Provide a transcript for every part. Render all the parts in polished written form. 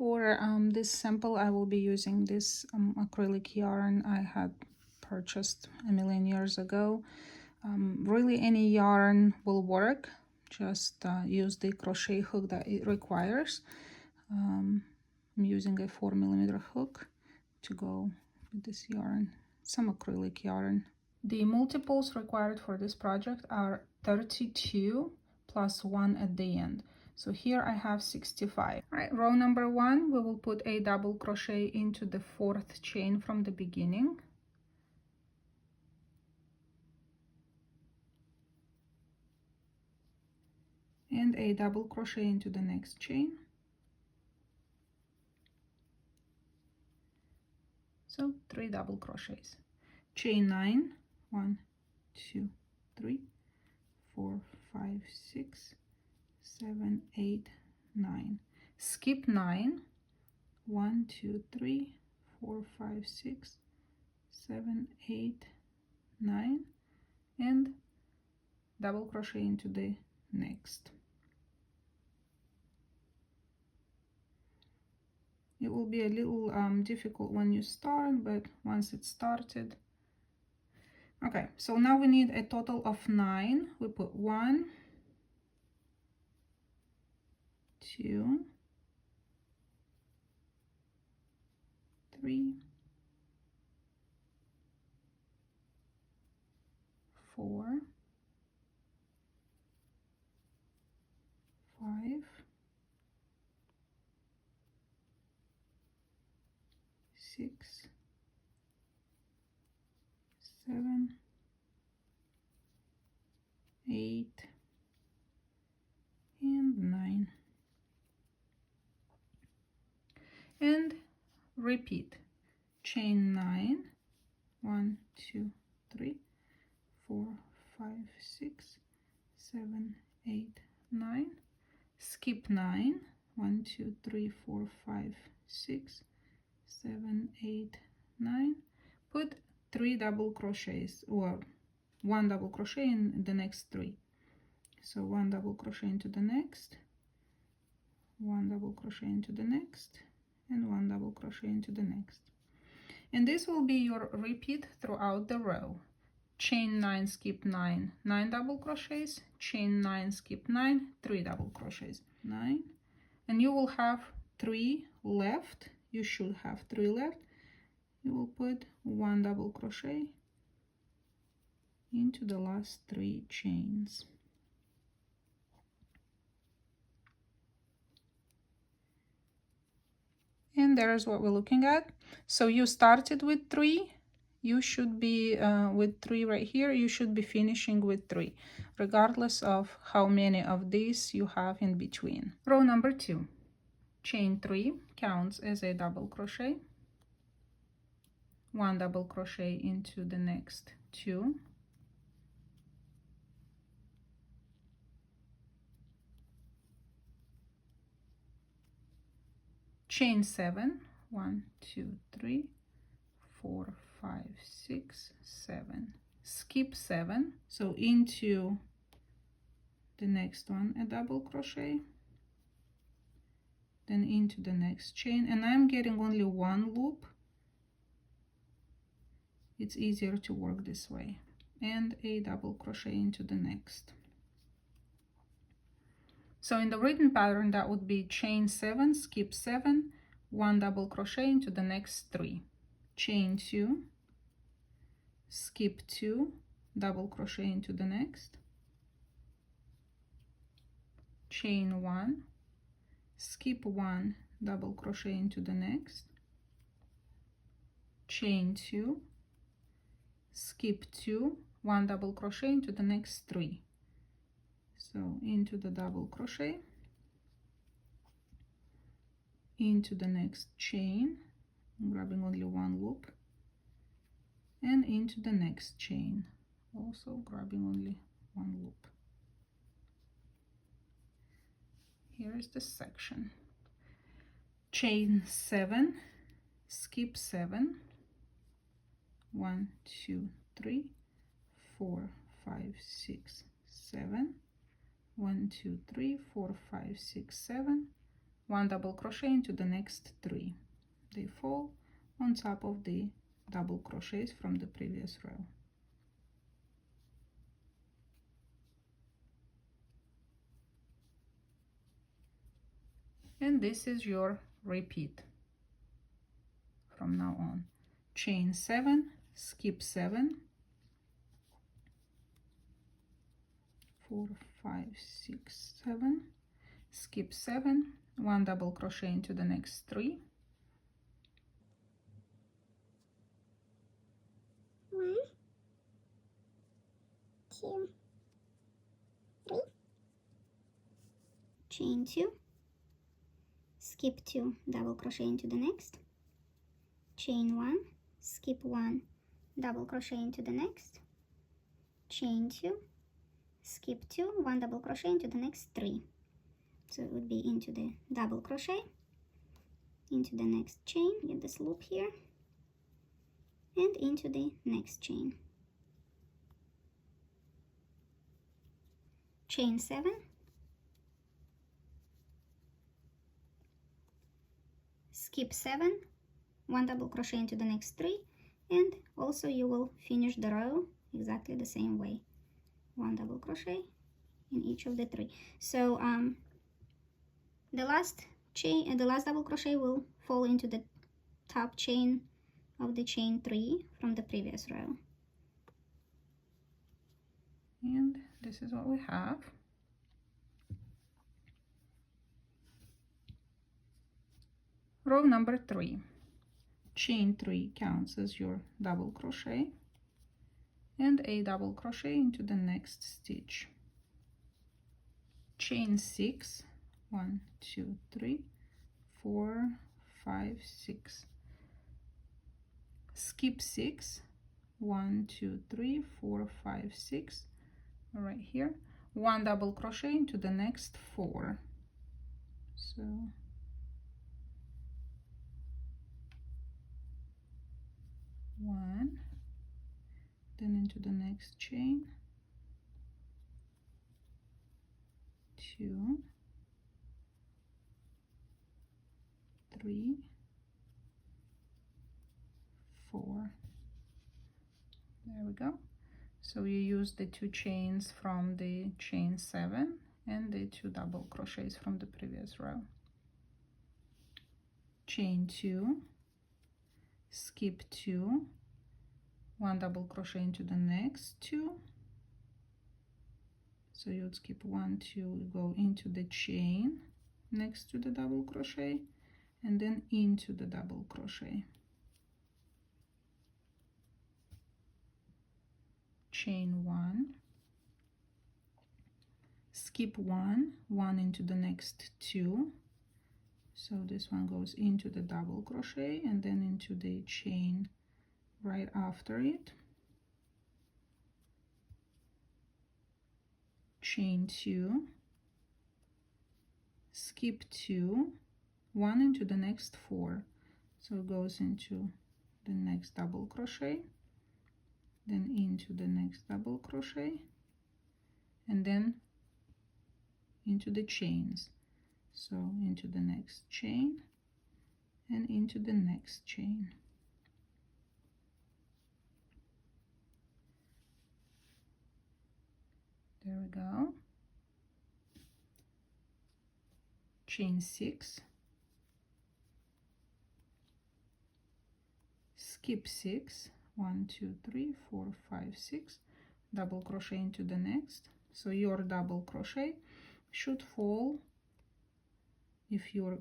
For this sample, I will be using this acrylic yarn I had purchased a million years ago. Really any yarn will work, just use the crochet hook that it requires. I'm using a 4mm hook to go with this yarn, some acrylic yarn. The multiples required for this project are 32 plus 1 at the end. So here I have 65. All right, row number 1, we will put a double crochet into the 4th chain from the beginning. And a double crochet into the next chain. So 3 double crochets. Chain 9, 1, 2, 3, 4, 5, 6, 7, 8, 9. Skip 9, 1, 2, 3, 4, 5, 6, 7, 8, 9, and double crochet into the next. It will be a little difficult when you start, but once it's started. Okay, so now we need a total of 9. We put 1, 2, 3, 4, 5, 6, 7, 8, and 9. And repeat. Chain 9, 1, 2, 3, 4, 5, 6, 7, 8, 9. Skip 9, 1, 2, 3, 4, 5, 6, 7, 8, 9. Put 3 double crochets, or 1 double crochet in the next 3. So 1 double crochet into the next, 1 double crochet into the next, and 1 double crochet into the next. And this will be your repeat throughout the row. Chain 9, skip 9, 9 double crochets, chain 9, skip 9, 3 double crochets, 9, and you will have 3 left. You should have 3 left. You will put 1 double crochet into the last 3 chains. And there's what we're looking at. So you started with 3, you should be with 3 right here, you should be finishing with 3, regardless of how many of these you have in between. Row number 2, chain 3 counts as a double crochet, 1 double crochet into the next 2, chain 7, 1, 2, 3, 4, 5, 6, 7, skip 7, so into the next one a double crochet, then into the next chain, and I'm getting only 1 loop. It's easier to work this way, and a double crochet into the next. So in the written pattern, that would be chain 7, skip 7, 1 double crochet into the next 3, chain 2, skip 2, double crochet into the next, chain 1, skip 1, double crochet into the next, chain 2, skip 2, 1 double crochet into the next 3. So into the double crochet, into the next chain, grabbing only 1 loop, and into the next chain, also grabbing only 1 loop. Here is the section. Chain 7, skip 7, 1, 2, 3, 4, 5, 6, 7, 1, 2, 3, 4, 5, 6, 7, 1 double crochet into the next 3. They fall on top of the double crochets from the previous row. And this is your repeat from now on. Chain 7, skip 7, 4, 5, 6, 7, skip 7, 1 double crochet into the next 3, 1, 2, 3, chain 2, skip 2, double crochet into the next, chain 1, skip 1, double crochet into the next, chain 2, skip 2, 1 double crochet into the next 3. So it would be into the double crochet, into the next chain, get this loop here, and into the next chain. Chain 7, skip 7, 1 double crochet into the next 3, and also you will finish the row exactly the same way. 1 double crochet in each of the 3. So the last chain, the last double crochet will fall into the top chain of the chain 3 from the previous row. and this is what we have. Row number 3. Chain 3 counts as your double crochet and a double crochet into the next stitch. Chain 6, 1, 2, 3, 4, 5, 6. Skip 6, 1, 2, 3, 4, 5, 6. Right here, 1 double crochet into the next 4. So 1, then into the next chain, 2, 3, 4. There we go. So you use the 2 chains from the chain 7 and the 2 double crochets from the previous row. Chain 2, skip 2, 1 double crochet into the next 2. So you would skip 1, 2, go into the chain next to the double crochet and then into the double crochet. Chain 1, skip 1, 1 into the next 2. So this one goes into the double crochet and then into the chain right after it. Chain 2, skip 2, 1 into the next 4. So it goes into the next double crochet, then into the next double crochet, and then into the chains. So into the next chain and into the next chain. There we go. Chain 6, skip 6, 1, 2, 3, 4, 5, 6, double crochet into the next. So your double crochet should fall, if your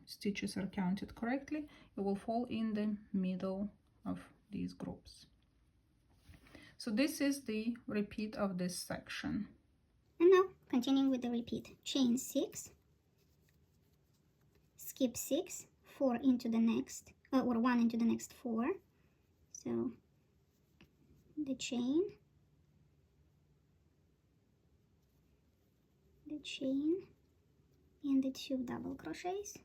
stitches are counted correctly, it will fall in the middle of these groups. So this is the repeat of this section. And now continuing with the repeat. Chain 6, skip 6, 4 into the next, or 1 into the next 4. So the chain, and the 2 double crochets.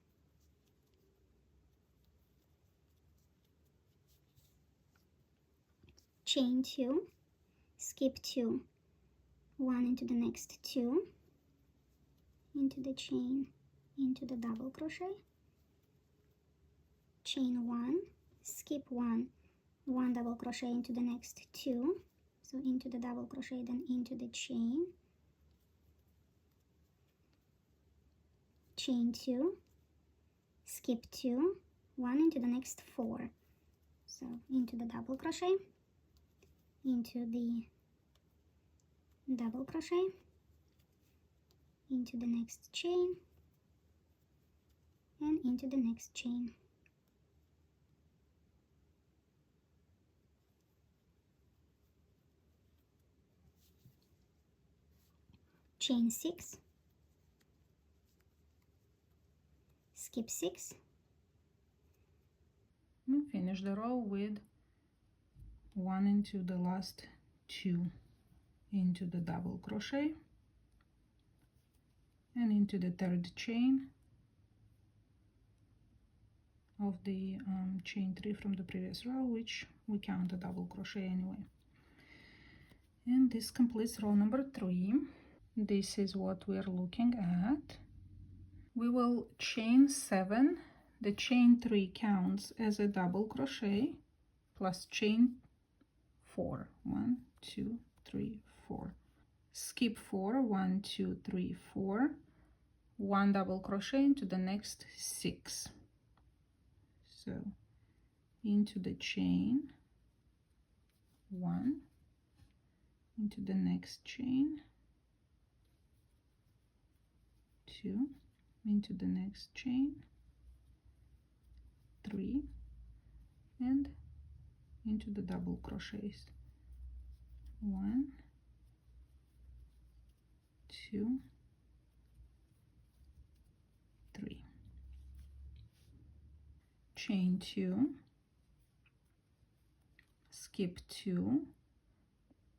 Chain 2, skip 2, 1 into the next 2, into the chain into the double crochet, chain 1, skip 1, 1 double crochet into the next 2, so into the double crochet, then into the chain, chain 2, skip 2, 1 into the next 4, so into the double crochet, into the double crochet, into the next chain, and into the next chain. Chain 6, skip 6, and finish the row with 1 into the last 2 into the double crochet and into the third chain of the chain 3 from the previous row, which we count a double crochet anyway. And this completes row number 3. This is what we are looking at. We will chain 7. The chain 3 counts as a double crochet plus chain 4. 1, 2, 3, 4. Skip 4. 1, 2, 3, 4. 1 double crochet into the next 6. So into the chain 1, into the next chain 2, into the next chain 3, and into the double crochets 1, 2, 3. Chain 2, skip 2,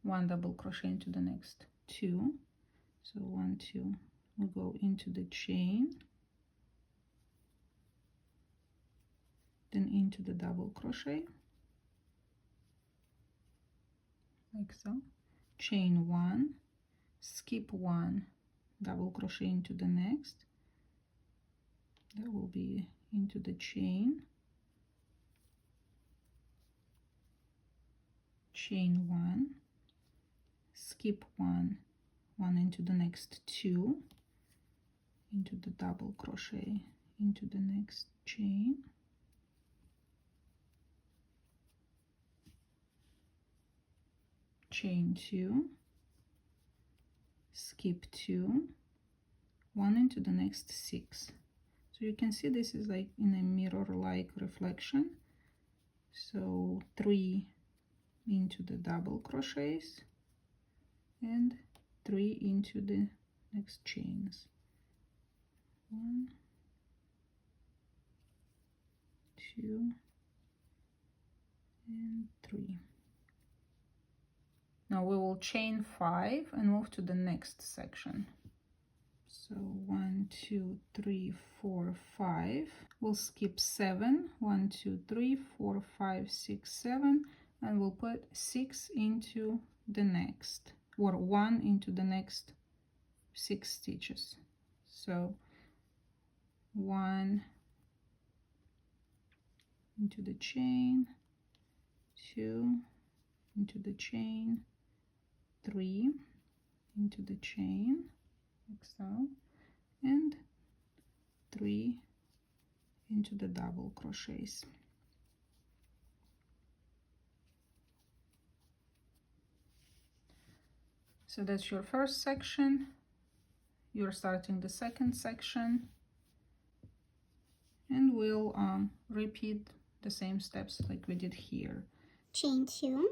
1 double crochet into the next 2, so 1, 2, we go into the chain, then into the double crochet like so, chain 1, skip 1, double crochet into the next, that will be into the chain, chain 1, skip 1, 1 into the next 2, into the double crochet into the next chain, chain 2, skip 2, 1 into the next 6. So you can see this is like in a mirror-like reflection. So 3 into the double crochets and 3 into the next chains. 1, 2, and 3. Now we will chain 5 and move to the next section. So 1, 2, 3, 4, 5. We'll skip 7. 1, 2, 3, 4, 5, 6, 7, and we'll put 6 into the next, or 1 into the next 6 stitches. So 1 into the chain, 2 into the chain, 3 into the chain, like so, and 3 into the double crochets. So that's your first section. You're starting the second section, and we'll repeat the same steps like we did here. Chain 2,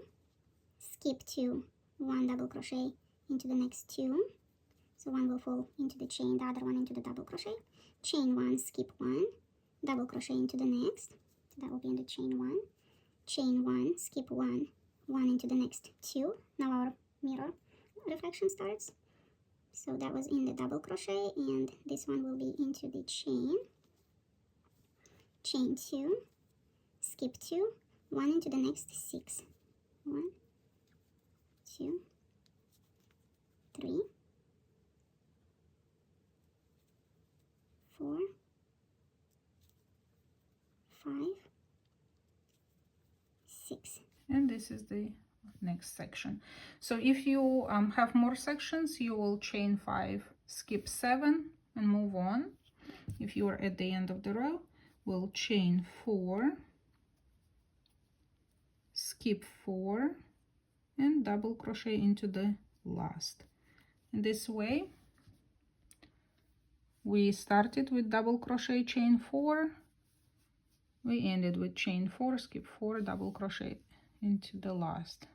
skip 2, 1 double crochet into the next 2, so 1 will fall into the chain, the other one into the double crochet, chain 1, skip 1, double crochet into the next, so that will be in the chain 1, chain 1, skip 1, 1 into the next 2. Now our mirror reflection starts, so that was in the double crochet, and this one will be into the chain, chain 2, skip 2, 1 into the next 6, 1, 2, 3, 4, 5, 6. And this is the next section. So if you have more sections, you will chain 5, skip 7 and move on. If you are at the end of the row, we'll chain 4, skip 4 and double crochet into the last. In this way we started with double crochet, chain 4, we ended with chain 4, skip 4, double crochet into the last.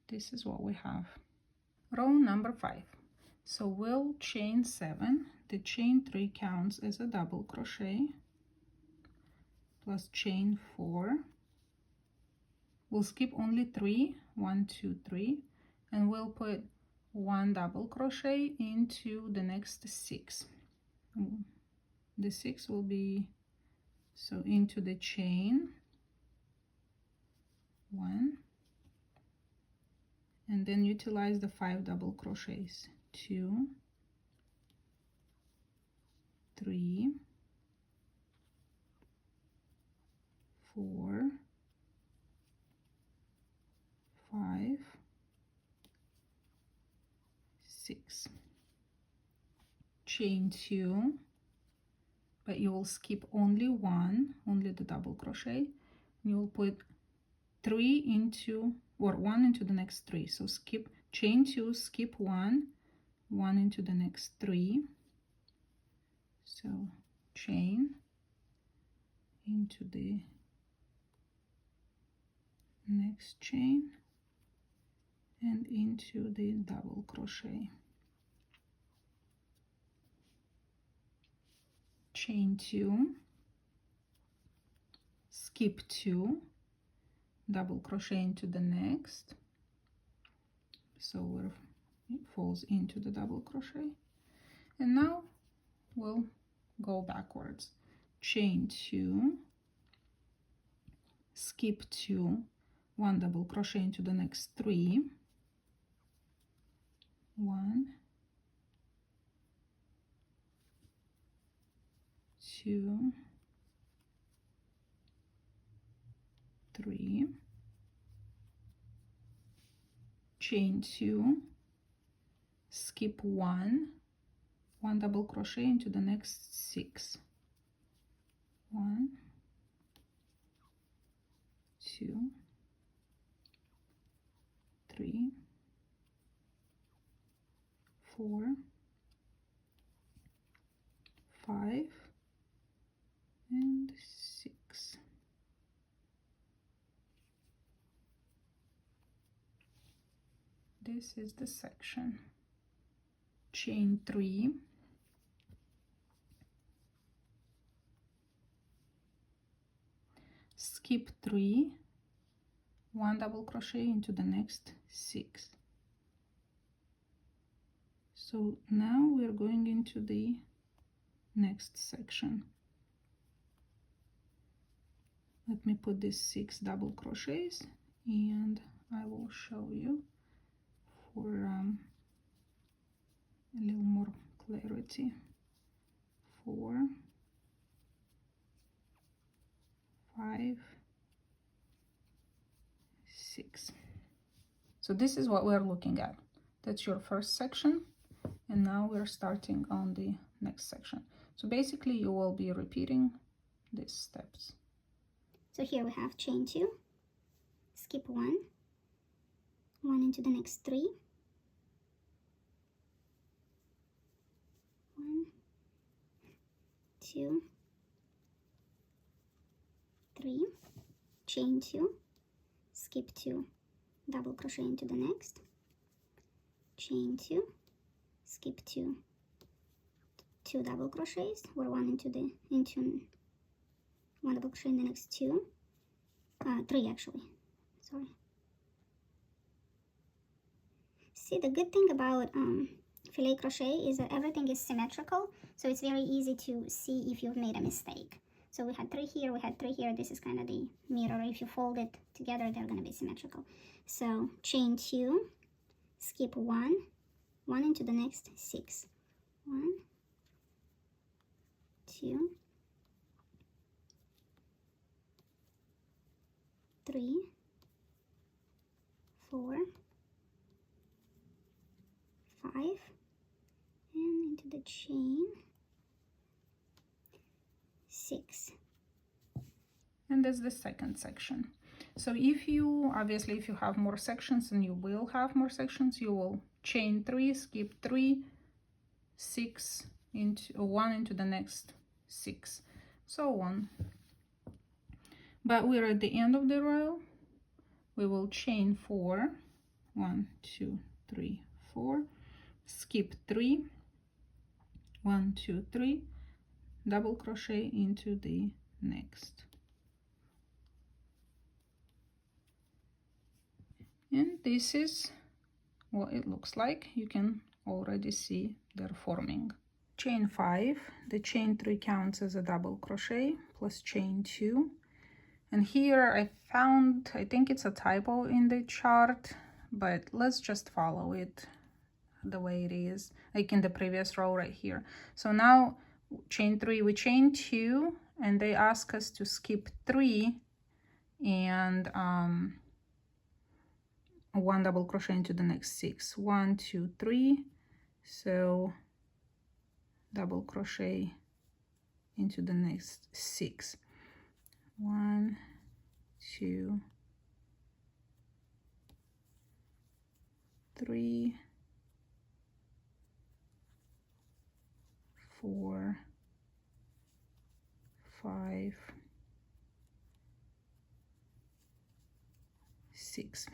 This is what we have. Row number 5. So we'll chain 7, the chain 3 counts as a double crochet, plus chain 4. We'll skip only 3, 1, 2, 3, and we'll put 1 double crochet into the next 6. The 6 will be, so into the chain 1, and then utilize the 5 double crochets, 2, 3, 4, 5, 6. Chain 2, but you will skip only 1, only the double crochet. You will put 3 into, or 1 into the next 3. So skip, chain 2, skip 1, 1 into the next 3. So chain into the next chain and into the double crochet. Chain 2, skip 2, double crochet into the next, so where it falls into the double crochet, and now we'll go backwards. Chain 2, skip 2, 1 double crochet into the next 3, 1, 2, 3, chain 2, skip 1, 1 double crochet into the next 6, 1, 2, 3, 4, 5, and 6. This is the section. Chain 3, skip 3, 1 double crochet into the next 6. So now we're going into the next section. Let me put these 6 double crochets and I will show you for a little more clarity. 4, 5, 6. So this is what we're looking at. That's your first section, and now we're starting on the next section. So basically you will be repeating these steps. So here we have chain 2, skip 1, 1 into the next 3, 1, 2, 3, chain 2, skip 2, double crochet into the next, chain 2, skip 2, 2 double crochets, or 1 into 1 double crochet in the next 2, 3 actually, sorry. See, the good thing about filet crochet is that everything is symmetrical, so it's very easy to see if you've made a mistake. So we had 3 here, we had 3 here. This is kind of the mirror. If you fold it together, they're going to be symmetrical. So chain 2, skip 1, 1 into the next 6, 1, 2, 3, 4, 5, and into the chain 6. And that's the second section. So if you obviously, if you have more sections, and you will have more sections, you will chain 3, skip 3, 6 into 1 into the next 6, so on. But we're at the end of the row. We will chain 4, 1, 2, 3, 4, skip 3, 1, 2, 3, double crochet into the next. And this is what it looks like. You can already see they're forming. Chain 5, the chain 3 counts as a double crochet plus chain 2. And here I found, I think it's a typo in the chart, but let's just follow it the way it is, like in the previous row right here. So now chain 3, we chain 2, and they ask us to skip 3 and 1 double crochet into the next 6. 1, 2, 3. So double crochet into the next 6. 1, 2, 3, 4, 5, 6.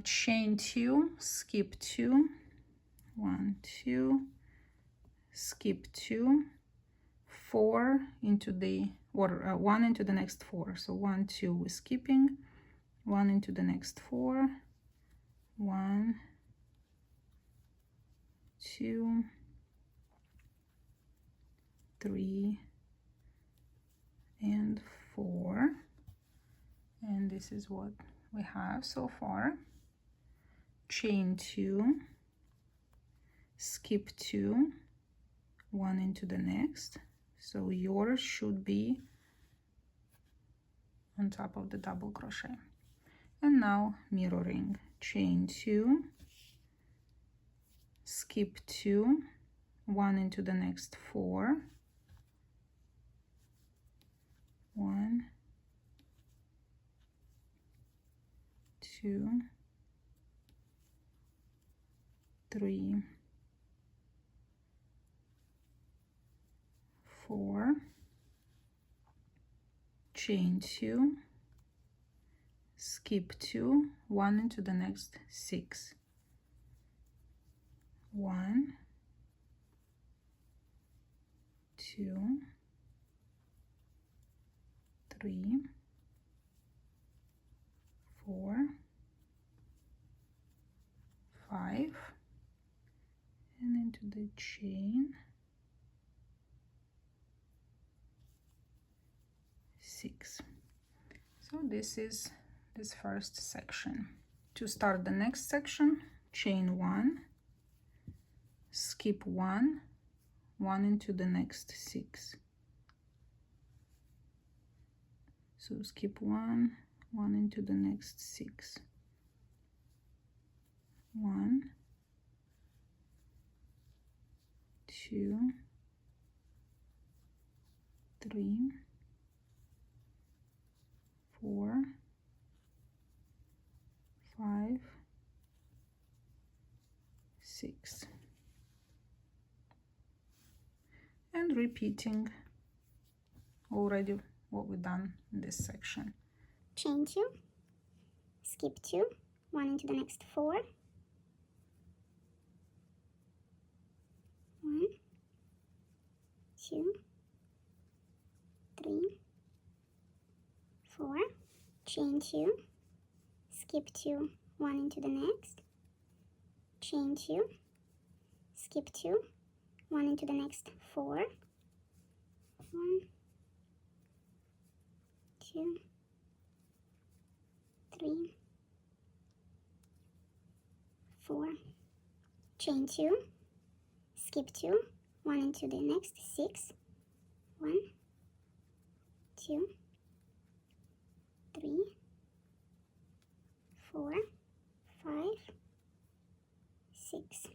Chain 2, skip 2, 1, 2, skip 2, 4 into the, or 1 into the next 4. So 1, 2 we're skipping, 1 into the next 4, 1, 2, 3, and 4. And this is what we have so far. Chain 2, skip 2, 1 into the next. So yours should be on top of the double crochet. And now mirroring. Chain 2, skip 2, 1 into the next 4, 1, 2, 3, 4, chain 2, skip 2, 1 into the next 6, 1, 2, 3, 4, 5, and into the chain 6. So this is this first section. To start the next section, chain 1, skip 1, 1 into the next 6. So skip 1, 1 into the next 6. 1, 2, 3, 4, 5, 6. And repeating already what we've done in this section. Chain 2, skip 2, 1 into the next 4, 1, 2, 3, 4, chain 2, skip 2, 1 into the next, chain 2, skip 2, 1 into the next 4, 1, 2, 3, 4, chain 2, skip 2, 1 into the next 6, 1, 2, 3, 4, 5, 6.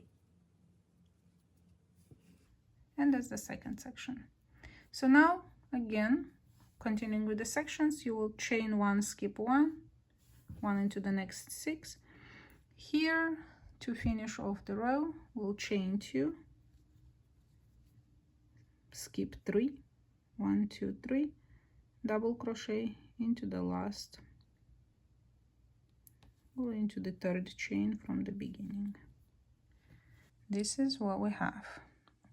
And that's the second section. So now again, continuing with the sections, you will chain 1, skip 1 into the next 6. Here, to finish off the row, we'll chain 2, skip 3, 1, 2, 3, double crochet into the last, or into the third chain from the beginning. This is what we have.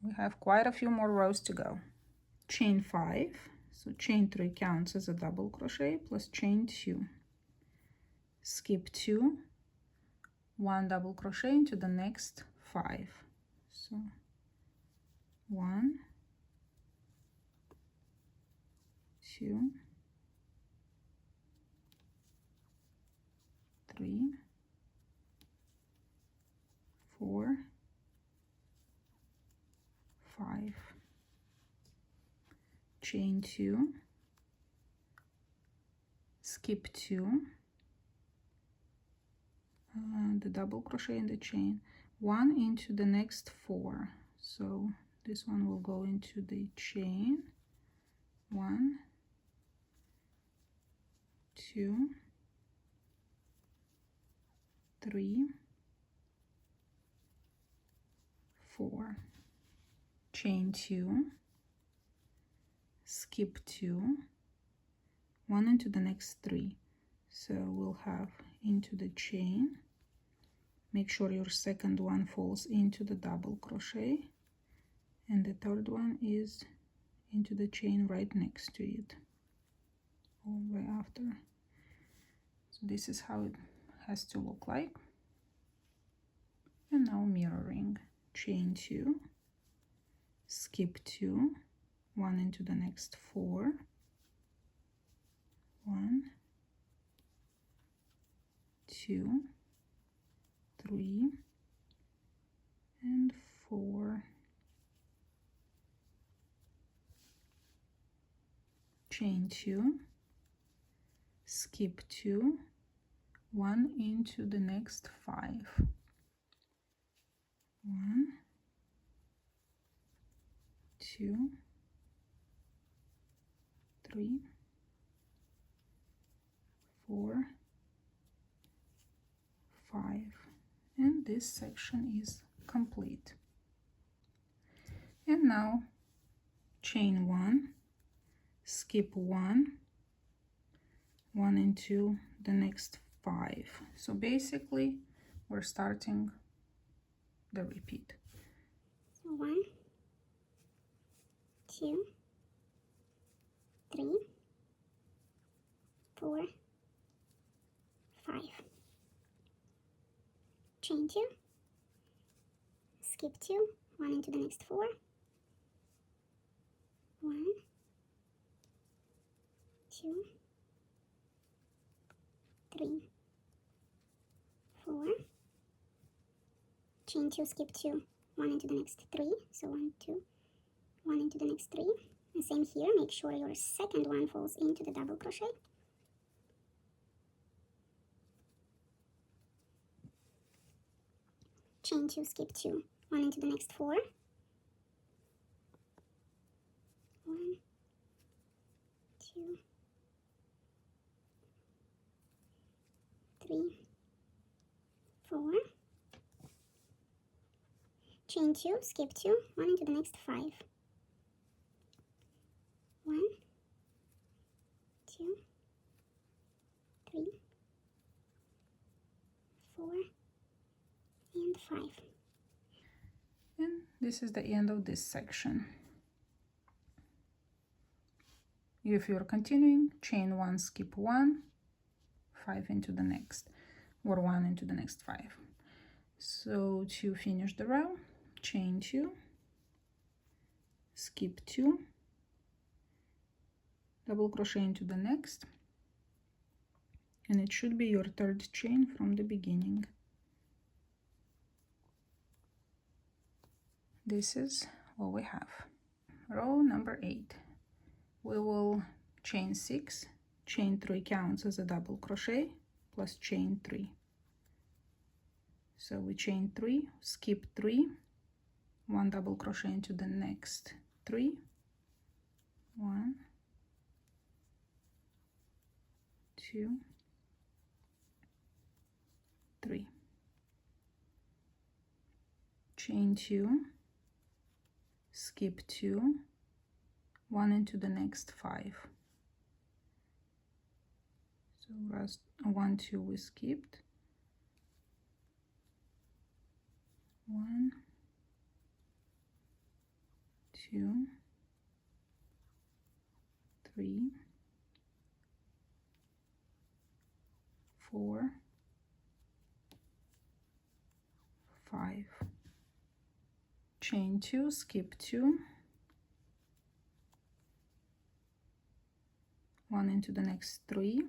We have quite a few more rows to go. Chain 5, so chain 3 counts as a double crochet plus chain 2. Skip 2, 1 double crochet into the next 5. So 1, 2, 3, 4, 5. Chain 2, skip 2, the double crochet in the chain, 1 into the next 4. So this one will go into the chain, 1, 2, 3, 4. Chain 2, skip 2, 1 into the next 3. So we'll have into the chain, make sure your second one falls into the double crochet, and the third one is into the chain right next to it, all the way after. So this is how it has to look like. And now mirroring, chain 2, skip 2, 1 into the next 4, 1, 2, 3, and 4. Chain 2, skip 2, 1 into the next 5. 1, 2, 3, 4, 5, and this section is complete. And now chain 1, skip 1, 1 into the next 5. So basically we're starting the repeat. So 1, 2, 3, 4, 5. Chain 2, skip 2, 1 into the next 4, 1, 2, 3, 4, chain 2, skip 2, 1 into the next 3, so 1, 2, 1 into the next 3, and same here, make sure your second one falls into the double crochet. Chain 2, skip 2, 1 into the next 4, 1, 2, 3, 4, chain 2, skip 2, 1 into the next 5, 1, 2, 3, 4, and 5. And this is the end of this section. If you're continuing, chain 1, skip 1, 5 into the next, or 1 into the next 5. So to finish the row, chain 2, skip 2, double crochet into the next, and it should be your third chain from the beginning. This is what we have. Row number 8. we will chain 6, chain 3 counts as a double crochet, plus chain 3. So we chain 3, skip 3, 1 double crochet into the next 3, 1, 2, 3, chain 2, skip 2, 1 into the next 5. So last 1, 2 we skipped, 1, 2, 3, 4, 5, chain 2, skip 2, 1 into the next 3.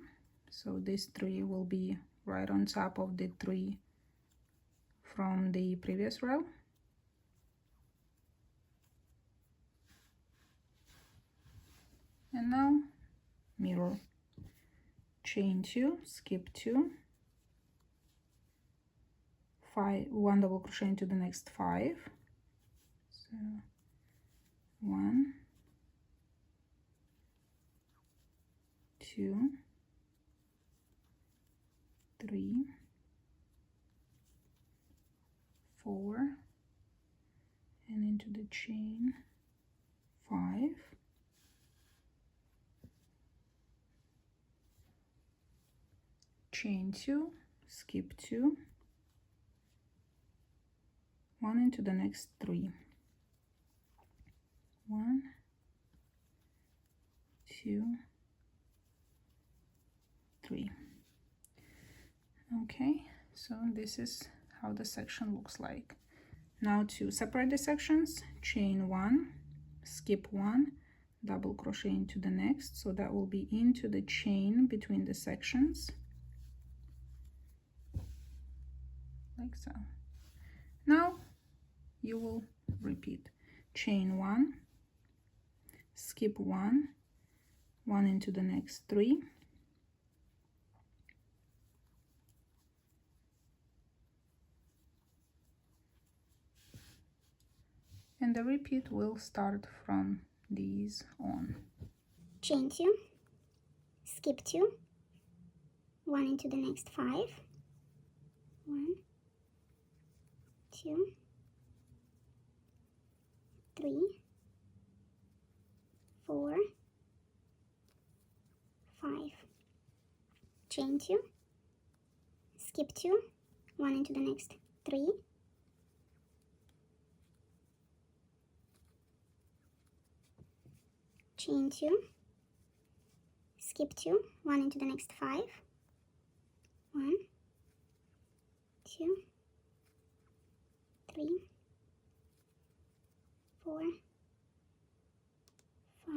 So this 3 will be right on top of the 3 from the previous row. And now mirror, chain 2, skip 2, 5, 1 double crochet into the next 5. So 1, 2, 3, 4, and into the chain 5, chain 2, skip 2, 1 into the next 3, 1, 2, 3. Okay, so this is how the section looks like. Now to separate the sections, chain 1, skip 1, double crochet into the next, so that will be into the chain between the sections, like so. Now you will repeat, chain 1, skip 1, 1 into the next 3, and the repeat will start from these on. Chain 2, skip 2, 1 into the next 5, 1, 2, 3, 4, 5, chain 2, skip 2, 1 into the next 3, chain 2, skip 2, 1 into the next 5, 1, 2, 3, 4, 5,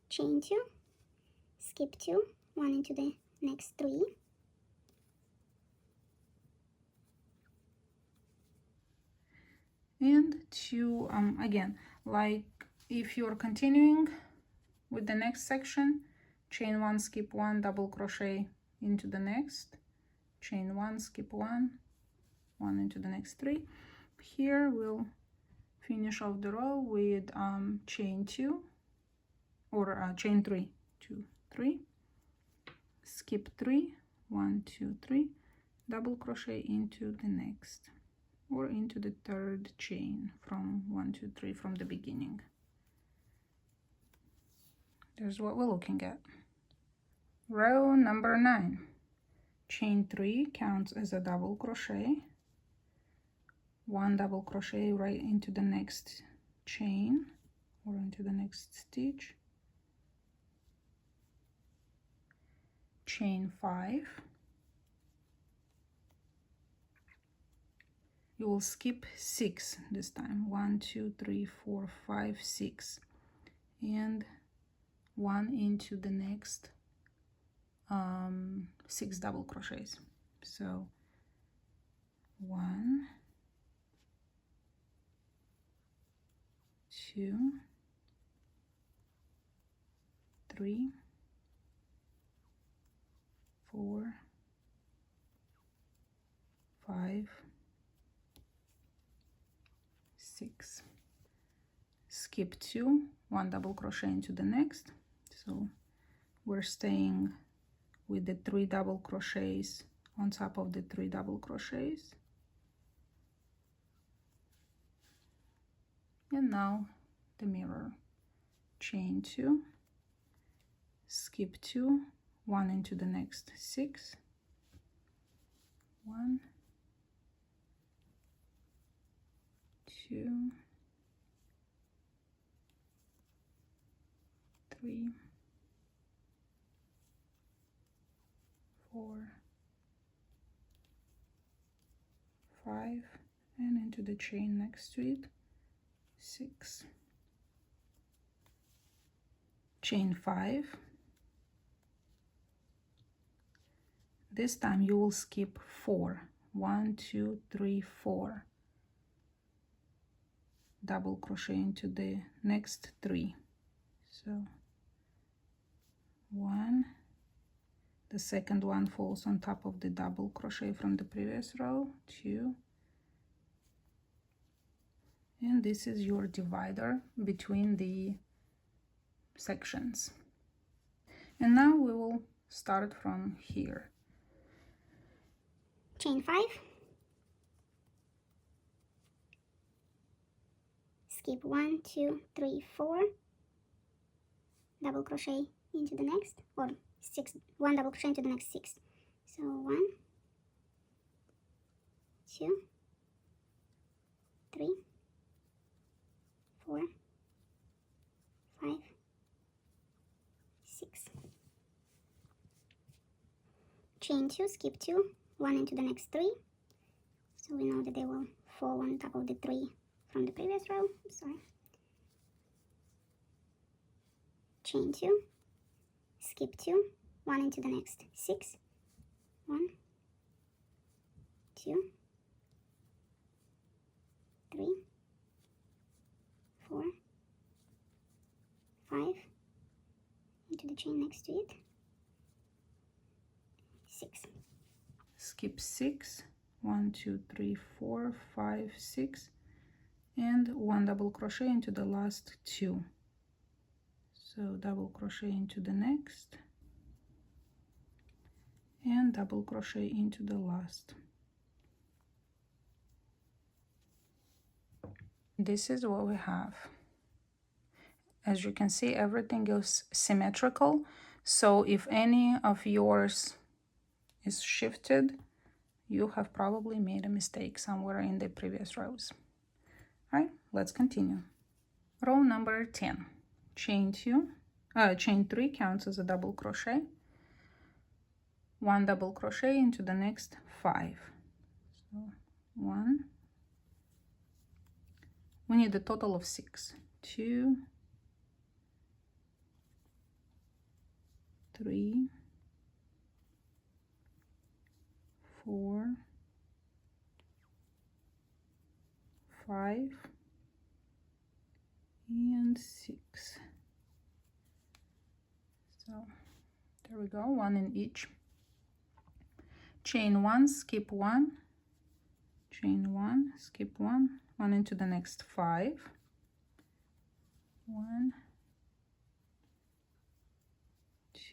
chain 2, skip 2, 1 into the next 3, And to again, like if you're continuing with the next section, chain 1, skip 1, double crochet into the next, chain 1, skip 1, 1 into the next 3. Here we'll finish off the row with chain 2 or chain 3, 2, 3, skip 3, 1, 2, 3, double crochet into the next or into the third chain from 1, 2, 3 from the beginning. There's what we're looking at. Row number 9, chain 3 counts as a double crochet, 1 double crochet right into the next chain or into the next stitch, chain 5, you will skip 6 this time, 1, 2, 3, 4, 5, 6, and 1 into the next 6 double crochets. So 1, 2, 3, 4, 5, 6. Skip 2, 1 double crochet into the next. So we're staying with the 3 double crochets on top of the 3 double crochets. And now the mirror. Chain 2, skip 2, 1 into the next 6, 1, 2, 3, 4, 5, and into the chain next to it, 6, chain 5. This time you will skip 4, 1, 2, 3, 4, double crochet into the next 3. So 1, the second one falls on top of the double crochet from the previous row, 2, and this is your divider between the sections. And now we will start from here. Chain 5, skip 1, 2, 3, 4, double crochet into the next, or 6, 1 double crochet into the next 6. So 1, 2, 3, 4, 5, 6. Chain 2, skip 2, 1 into the next 3. So we know that they will fall on top of the 3 from the previous row. Sorry. Chain 2, skip 2, 1 into the next 6, 1, 2, 3, 4, 5, into the chain next to it, 6. Skip 6, 1, 2, 3, 4, 5, 6, and 1 double crochet into the last 2. So double crochet into the next and double crochet into the last. This is what we have. As you can see, everything is symmetrical, so if any of yours is shifted, you have probably made a mistake somewhere in the previous rows. All right, let's continue. Row number 10. Chain 3 counts as a double crochet. 1 double crochet into the next 5. So 1. We need a total of 6. 2, 3, 4, 5, and 6. So there we go, 1 in each. Chain 1, skip 1, chain 1, skip 1, 1 into the next 5, 1,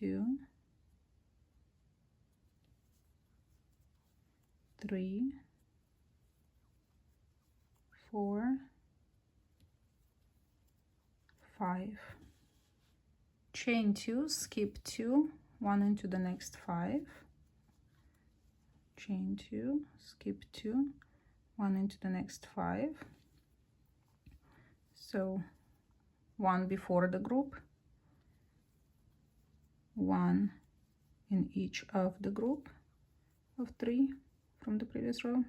2, 3, 4, 5. Chain 2, skip 2, 1 into the next 5, chain 2, skip 2, 1 into the next 5. So 1 before the group, 1 in each of the group of 3 from the previous row,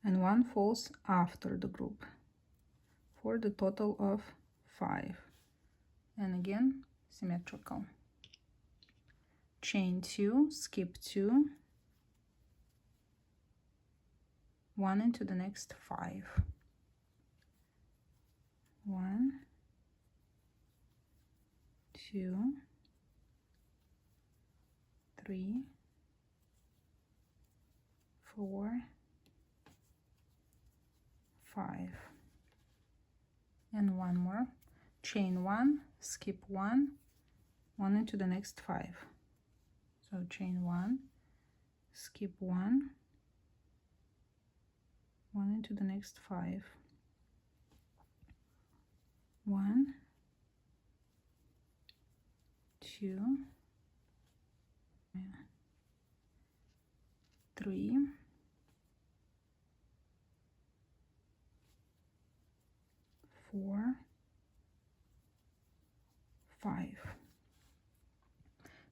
and 1 falls after the group for the total of 5, and again symmetrical. Chain 2, skip 2, 1 into the next 5. 1, 2, 3, 4, 5, and one more. Chain 1, skip 1, 1 into the next 5. So chain 1, skip 1, 1 into the next 5. 1, 2, 3, 4, 5.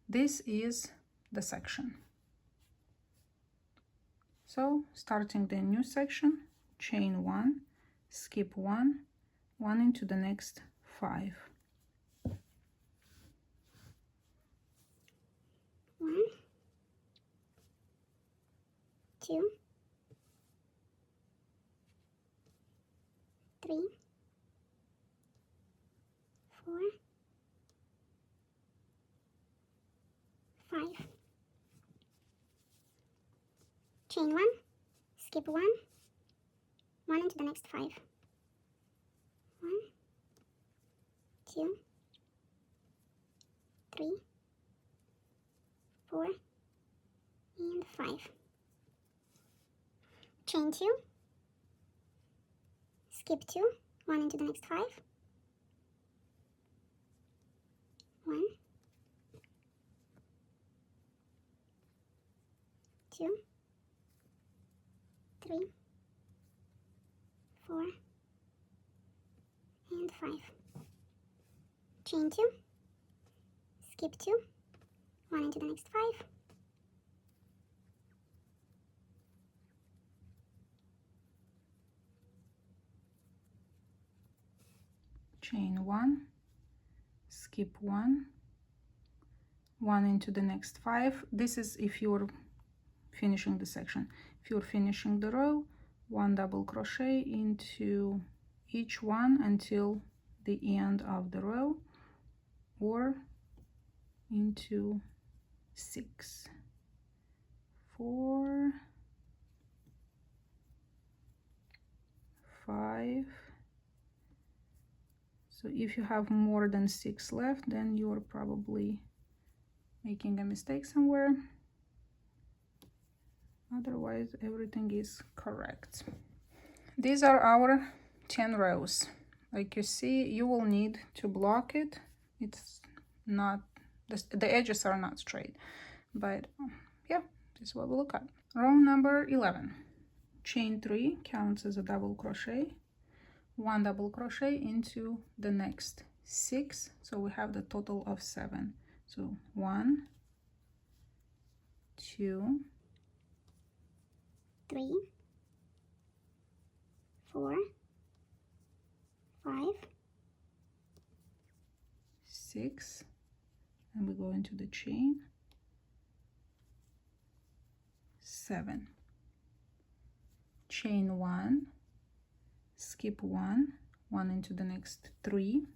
This is the section. So starting the new section, chain 1, skip 1, 1 into the next 5. 1, 2, 3, 4, 5. Chain 1, skip 1, 1 into the next 5. 1, 2, 3, 4, and 5. Chain 2, skip 2, 1 into the next 5. 1, 2, 3, 4, and 5. Chain 2, skip 2, 1 into the next 5. 1, skip 1, 1 into the next 5. This is if you're finishing the section. If you're finishing the row, 1 double crochet into each one until the end of the row, or into 6, 4, 5. So if you have more than 6 left, then you're probably making a mistake somewhere. Otherwise, everything is correct. These are our 10 rows. Like you see, you will need to block it. It's not, the edges are not straight, but yeah, this is what we look at. Row number 11. Chain 3 counts as a double crochet. 1 double crochet into the next 6, so we have the total of 7. So 1, 2, 3, 4, 5, 6, and we go into the chain, 7. Chain 1, skip 1, 1 into the next 3,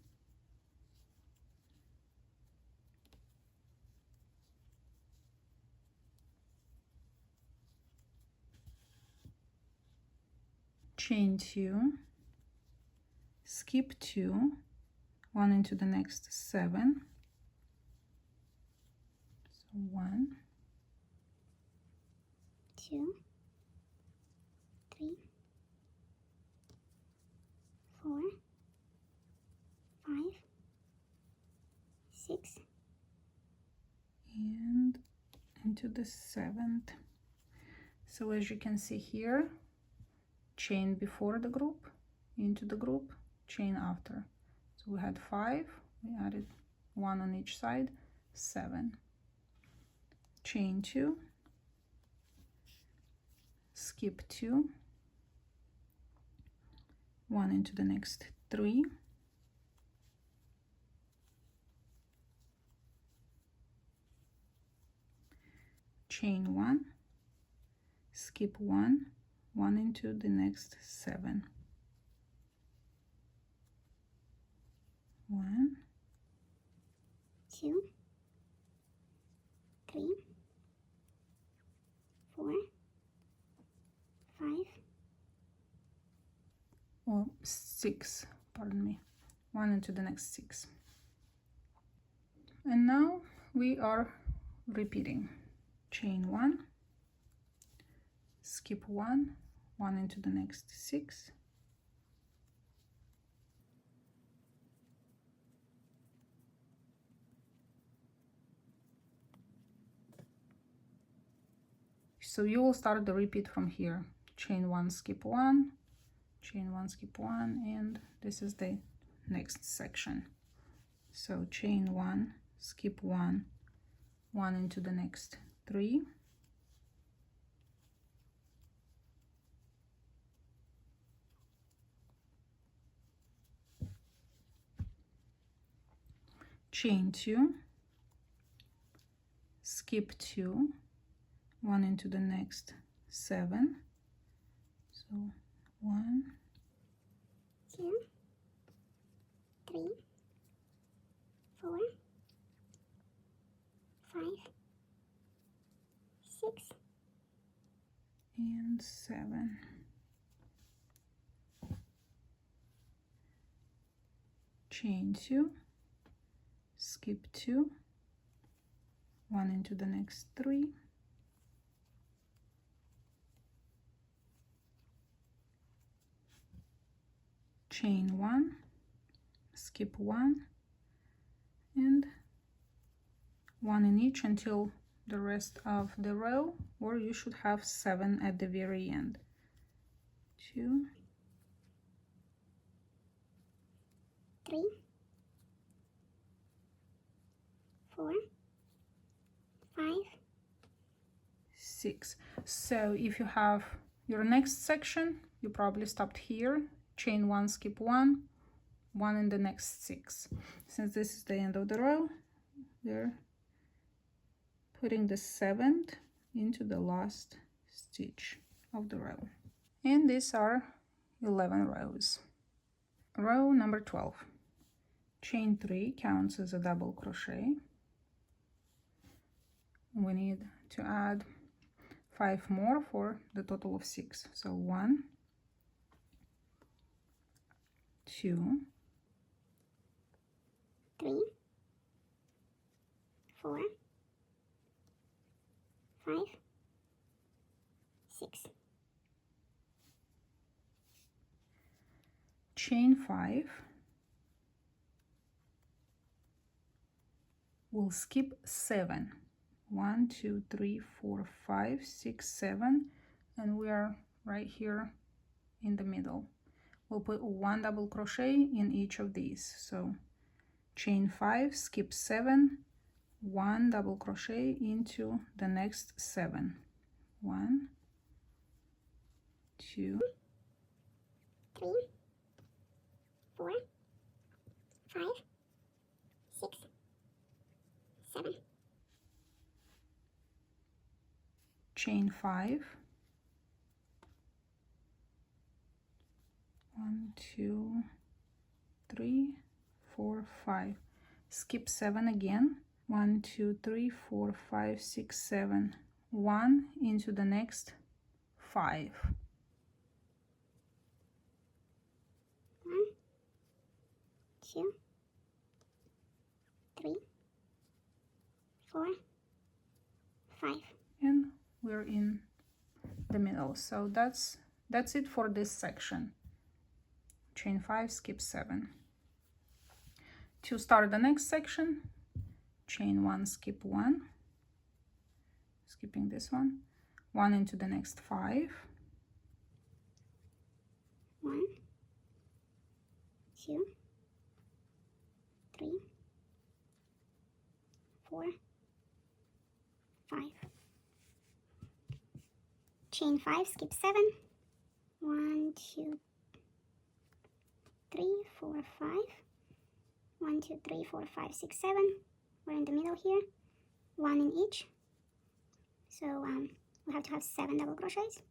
chain 2, skip 2, 1 into the next 7, so 1, 2, 3, 4, 5, 6, and into the 7th. So as you can see here, chain before the group, into the group, chain after. So we had 5, we added 1 on each side, 7. Chain 2, skip 2, 1 into the next 3, chain 1, skip 1, one into the next 7. 1, 2, 3, 4, 5, or 6, pardon me, 1 into the next 6. And now we are repeating. Chain 1, skip 1, 1 into the next 6, so you will start the repeat from here. Chain 1, skip 1, chain 1, skip 1, and this is the next section. So chain 1, skip 1, 1 into the next 3, chain 2, skip 2, 1 into the next 7, so 1, 2, 3, 4, 5, 6, and 7. Chain 2, skip 2, 1 into the next 3, chain 1, skip 1, and 1 in each until the rest of the row, or you should have 7 at the very end. 2, 3, 4, 5, 6. So if you have your next section, you probably stopped here. Chain 1, skip 1, 1 in the next 6. Since this is the end of the row, we're putting the 7th into the last stitch of the row. And these are 11 rows. Row number 12. Chain 3 counts as a double crochet. We need to add 5 more for the total of 6. So 1, 2, 3, 4, 5, 6. chain 5. We'll skip 7. 1, 2, 3, 4, 5, 6, 7, and we are right here in the middle. We'll put 1 double crochet in each of these. So chain 5, skip 7, 1 double crochet into the next 7. 1, 2, 3, 4, 5, 6, 7. chain 5, 1, 2, 3, 4, 5. Skip 7 again. 1, 2, 3, 4, 5, 6, 7. 1 into the next 5. 1, 2, 3, 4, 5. And we're in the middle. So that's it for this section. Chain 5, skip 7. To start the next section, chain 1, skip 1, skipping this one, 1 into the next 5, 1, 2, 3, 4, 5. Chain 5, skip 7. 1, 2, 3, 4, 5. 1, 2, 3, 4, 5, 6, 7. We're in the middle here. 1 in each. So we have to have 7 double crochets.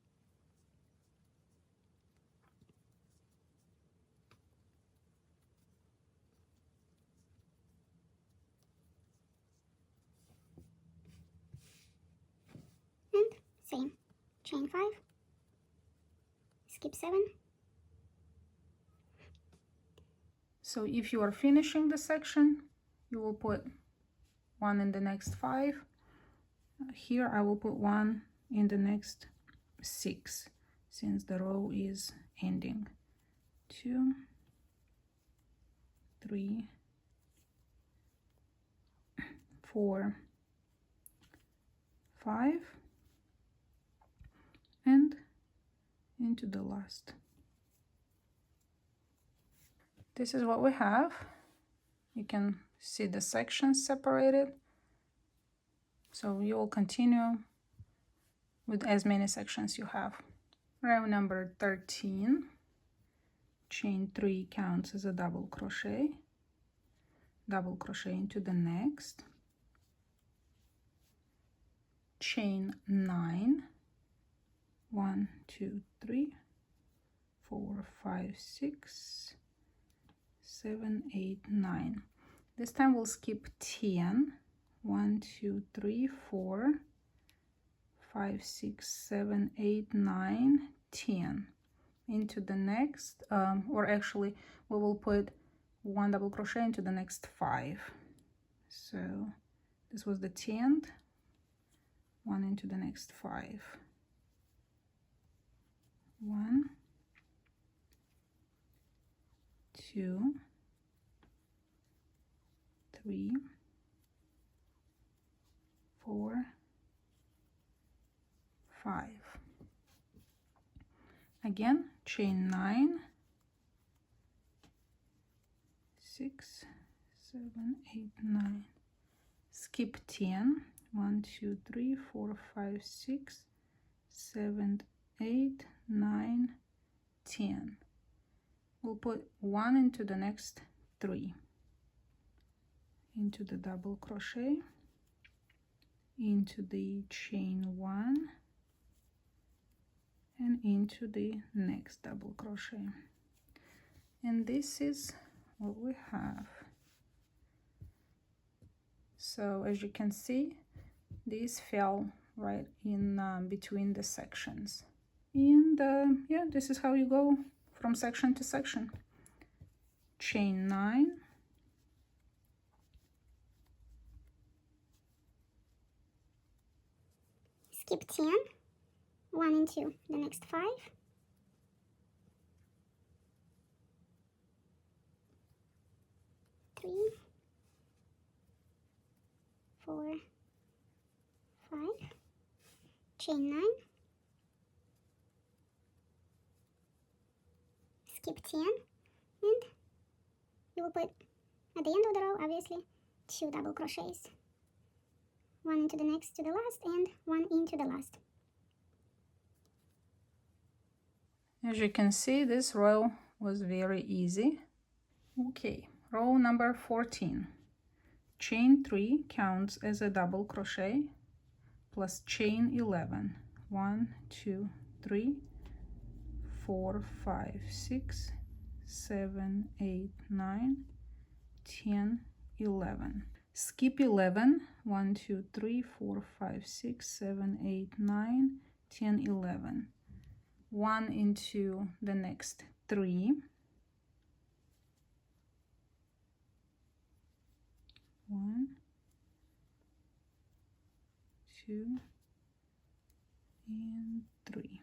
chain 5, skip 7. So if you are finishing the section, you will put 1 in the next 5. Here I will put 1 in the next 6, since the row is ending. 2, 3, 4, 5, and into the last. This is what we have. You can see the sections separated. So you will continue with as many sections you have. Row number 13, chain 3 counts as a double crochet into the next, chain 9, 1, 2, 3, 4, 5, 6, 7, 8, 9. This time we'll skip 10. 1, 2, 3, 4, 5, 6, 7, 8, 9, 10 into the next, or actually we will put 1 double crochet into the next 5. So this was the 10th, 1 into the next 5. 1, 2, 3, 4, 5. Again, chain 9, 6, 7, 8, 9. Skip 10. 1, 2, 3, 4, 5, 6, 7, 8, 9, 10. We'll put 1 into the next 3. Into the double crochet, into the chain 1, and into the next double crochet. And this is what we have. So as you can see, these fell right in between the sections. And yeah, this is how you go from section to section. Chain 9, Skip 10, 1 into the next 5, 3, 4, 5, chain 9, skip 10, and you will put at the end of the row, obviously, 2 double crochets. 1 into the next to the last, and 1 into the last. as you can see, this row was very easy. Okay, row number 14. Chain 3 counts as a double crochet plus chain 11. 1, 2, 3, 4, 5, 6, 7, 8, 9, 10, 11. Skip 11. 1, 2, 3, 4, 5, 6, 7, 8, 9, 10, 11. 1 into the next 3. 1, 2, and 3.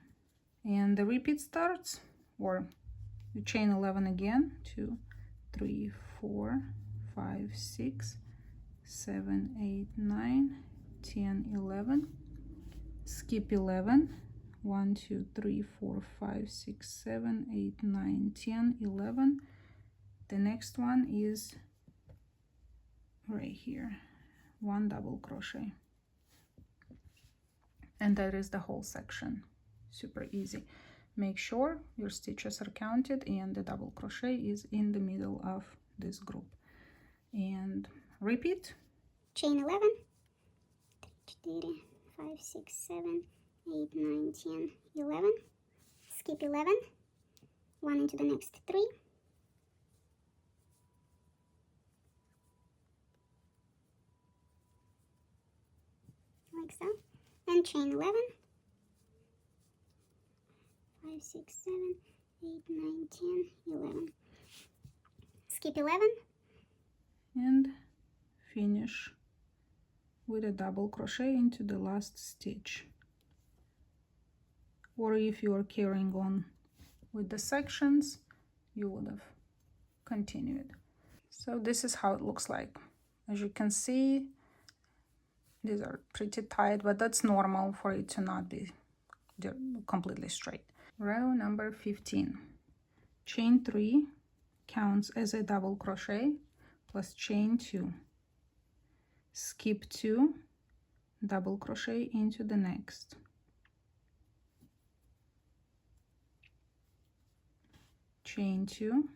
And the repeat starts, or you chain 11 again. 2, 3, 4, 5, 6, 7, 8, 9, 10, 11. Skip 11. 1, 2, 3, 4, 5, 6, 7, 8, 9, 10, 11. The next one is right here. 1 double crochet. And that is the whole section. Super easy. Make sure your stitches are counted and the double crochet is in the middle of this group. And repeat. Chain 11, 3, 5, 6, 7, 8, 9, 10, 11. Skip 11, 1 into the next 3. Like so. And chain 11, 5, 6, 7, 8, 9, 10, 11. Skip 11 and finish with a double crochet into the last stitch. Or if you are carrying on with the sections, you would have continued. So this is how it looks like. As you can see, these are pretty tight, but that's normal for it to not be completely straight. Row number 15. Chain 3 counts as a double crochet plus chain 2. Skip 2, double crochet into the next. Chain 2,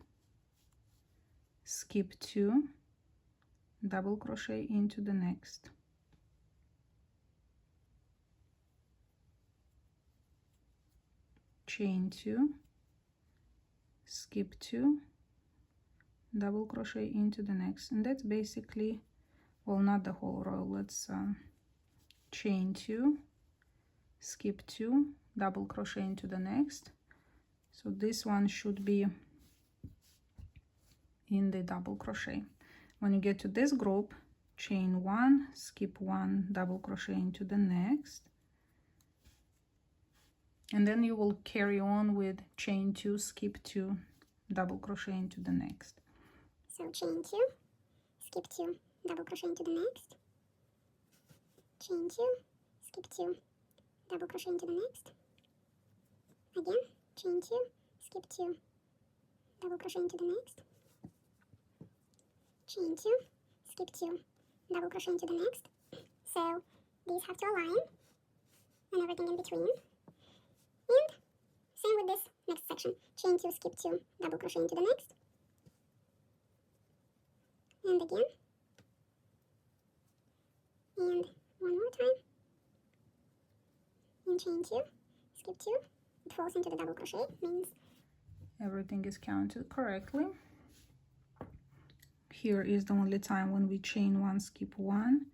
skip 2, double crochet into the next. Chain 2, skip 2, double crochet into the next. And that's basically, well, not the whole row. Let's chain 2, skip 2, double crochet into the next. So this one should be in the double crochet. When you get to this group, chain 1, skip 1, double crochet into the next, and then you will carry on with chain 2, skip 2, double crochet into the next. So chain 2, skip 2, double crochet into the next, chain 2, skip 2, double crochet into the next, again, chain 2, skip 2, double crochet into the next, chain 2, skip 2, double crochet into the next. So these have to align and everything in between. And same with this next section, chain 2, skip 2, double crochet into the next, and again, and one more time, and chain 2, skip 2, it falls into the double crochet, means everything is counted correctly. Here is the only time when we chain 1, skip 1,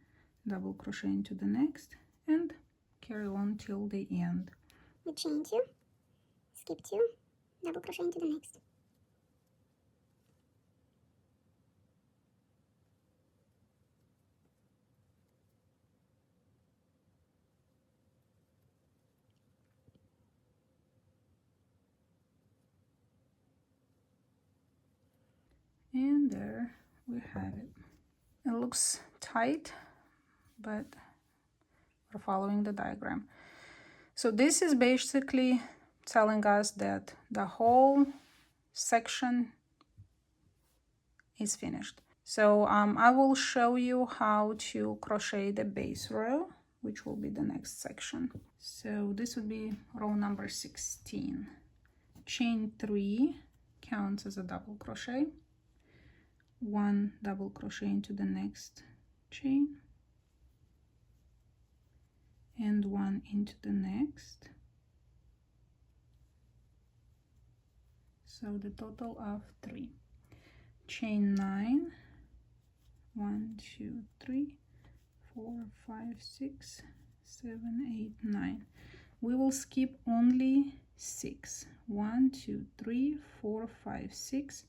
double crochet into the next, and carry on till the end. We chain 2, skip 2, double crochet into the next. And there we have it. It looks tight, but we're following the diagram. So this is basically telling us that the whole section is finished. So I will show you how to crochet the base row, which will be the next section. So this would be row number 16. Chain 3 counts as a double crochet. 1 double crochet into the next chain, and 1 into the next. So the total of 3. Chain 9, 1, 2, 3, 4, 5, 6, 7, 8, 9. We will skip only 6. 1, 2, 3, 4, 5, 6.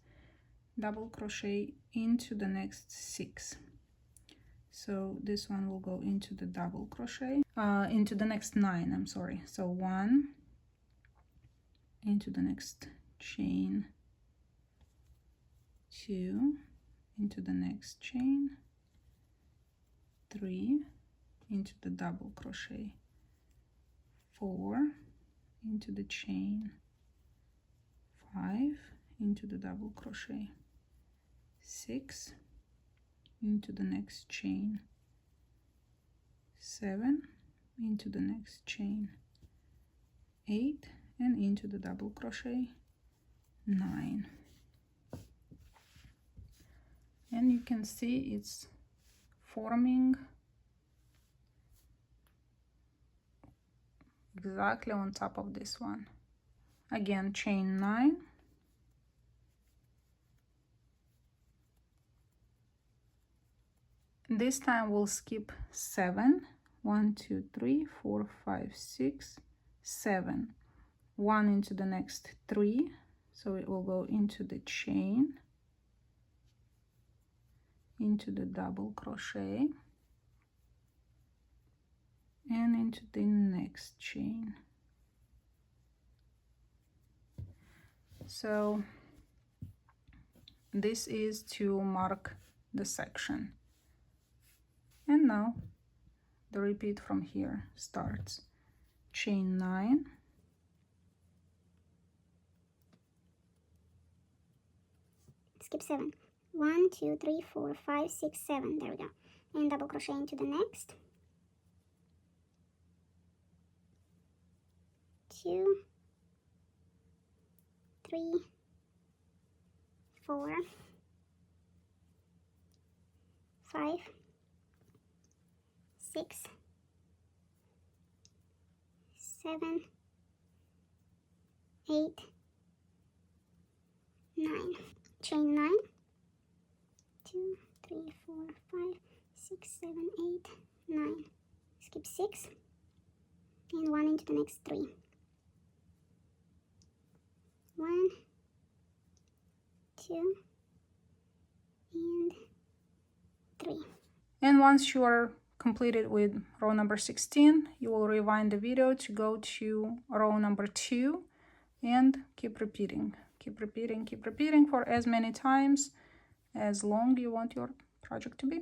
Double crochet into the next 6. So this one will go into the double crochet, into the next 9, I'm sorry. So 1 into the next chain, 2 into the next chain, 3 into the double crochet, 4 into the chain, 5 into the double crochet, 6 into the next chain, 7 into the next chain, 8 and into the double crochet, 9. And you can see it's forming exactly on top of this one. Again, chain 9, this time we'll skip 7. 1, 2, 3, 4, 5, 6, 7. 1 into the next 3, so it will go into the chain, into the double crochet, and into the next chain. So this is to mark the section. And now the repeat from here starts. Chain 9, skip 7, 1 2 3 4 5 6 7, there we go, and double crochet into the next, 2 3 4 5 6 7 8 9, chain 9, 2 3 4 5 6 7 8 9, skip 6, and 1 into the next 3, 1 2 and 3. and once you are completed with row number 16, you will rewind the video to go to row number 2 and keep repeating for as many times as long you want your project to be.